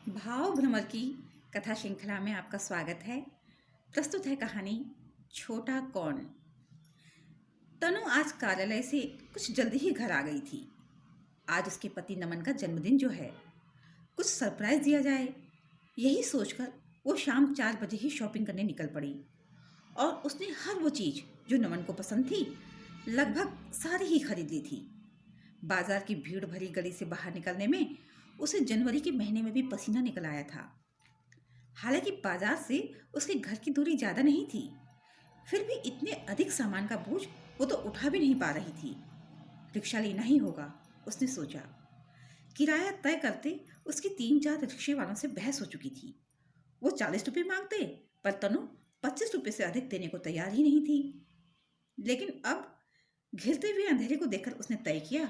भाव भ्रमर की कथा श्रृंखला में आपका स्वागत है। प्रस्तुत है कहानी छोटा कौन। तनु आज कार्यालय से कुछ जल्दी ही घर आ गई थी। आज उसके पति नमन का जन्मदिन जो है, कुछ सरप्राइज दिया जाए, यही सोचकर वो शाम 4 बजे ही शॉपिंग करने निकल पड़ी। और उसने हर वो चीज़ जो नमन को पसंद थी लगभग सारी ही खरीद ली थी। बाजार की भीड़ भरी गली से बाहर निकलने में उसे जनवरी के महीने में भी पसीना निकल आया था। हालांकि बाजार से उसके घर की दूरी ज़्यादा नहीं थी, फिर भी इतने अधिक सामान का बोझ वो तो उठा भी नहीं पा रही थी। रिक्शा लेना ही होगा, उसने सोचा। किराया तय करते उसकी 3-4 रिक्शे वालों से बहस हो चुकी थी। वो 40 रुपये मांगते, पर तनु 25 रुपये से अधिक देने को तैयार ही नहीं थी। लेकिन अब घिरते हुए अंधेरे को देखकर उसने तय किया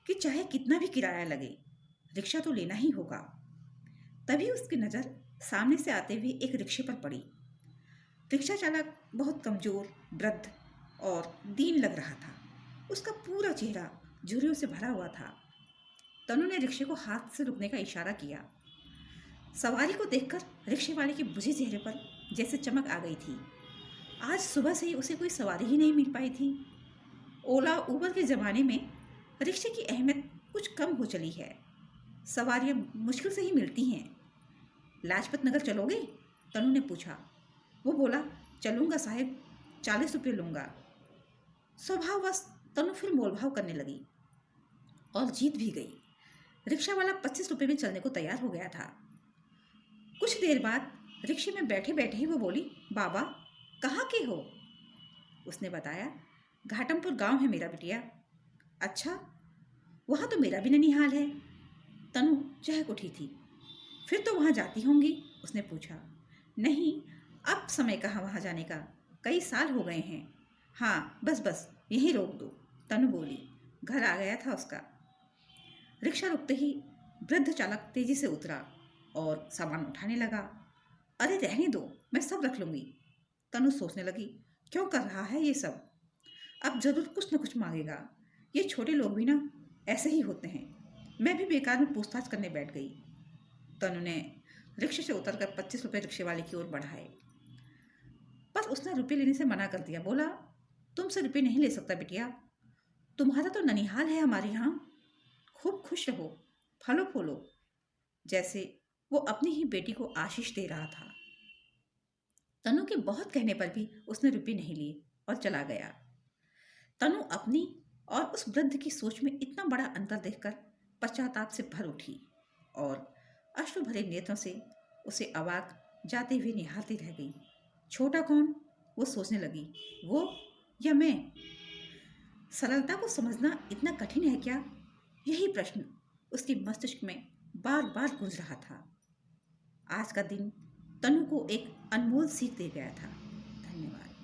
कि चाहे कितना भी किराया लगे, रिक्शा तो लेना ही होगा। तभी उसकी नज़र सामने से आते हुए एक रिक्शे पर पड़ी। रिक्शा चालक बहुत कमजोर, वृद्ध और दीन लग रहा था। उसका पूरा चेहरा झुर्रियों से भरा हुआ था। तनु ने रिक्शे को हाथ से रुकने का इशारा किया। सवारी को देखकर रिक्शे वाले के बुझे चेहरे पर जैसे चमक आ गई थी। आज सुबह से ही उसे कोई सवारी ही नहीं मिल पाई थी। ओला उबर के ज़माने में रिक्शे की अहमियत कुछ कम हो चली है। सवारियाँ मुश्किल से ही मिलती हैं। लाजपत नगर चलोगे? तनु ने पूछा। वो बोला, चलूँगा साहब, 40 रुपये लूँगा। स्वभाववश तनु फिर मोलभाव करने लगी और जीत भी गई। रिक्शा वाला 25 रुपये में चलने को तैयार हो गया था। कुछ देर बाद रिक्शे में बैठे बैठे ही वो बोली, बाबा कहाँ के हो? उसने बताया, घाटमपुर गांव है मेरा बिटिया। अच्छा, वहाँ तो मेरा भी ननिहाल है। तनु चहक उठी थी। फिर तो वहाँ जाती होंगी? उसने पूछा। नहीं, अब समय कहाँ वहाँ जाने का, कई साल हो गए हैं। हाँ, बस बस यहीं रोक दो, तनु बोली। घर आ गया था उसका। रिक्शा रुकते ही वृद्ध चालक तेजी से उतरा और सामान उठाने लगा। अरे रहने दो, मैं सब रख लूँगी। तनु सोचने लगी, क्यों कर रहा है ये सब? अब जरूर कुछ न कुछ मांगेगा। ये छोटे लोग भी ना ऐसे ही होते हैं। मैं भी बेकार में पूछताछ करने बैठ गई। तनु ने रिक्शे से उतरकर 25 रुपये रिक्शे वाले की ओर बढ़ाए, पर उसने रुपये लेने से मना कर दिया। बोला, तुमसे रुपये नहीं ले सकता बिटिया, तुम्हारा तो ननिहाल है हमारे यहाँ। खूब खुश रहो, फलो फूलो। जैसे वो अपनी ही बेटी को आशीष दे रहा था। तनु के बहुत कहने पर भी उसने रुपये नहीं लिए और चला गया। तनु अपनी और उस वृद्ध की सोच में इतना बड़ा अंतर देखकर पश्चाताप से भर उठी और अश्रु भरे नेत्रों से उसे अवाक जाते हुए निहारती रह गई। छोटा कौन? वो सोचने लगी। वो या मैं? सरलता को समझना इतना कठिन है क्या? यही प्रश्न उसके मस्तिष्क में बार बार गूंज रहा था। आज का दिन तनु को एक अनमोल सीख दे गया था। धन्यवाद।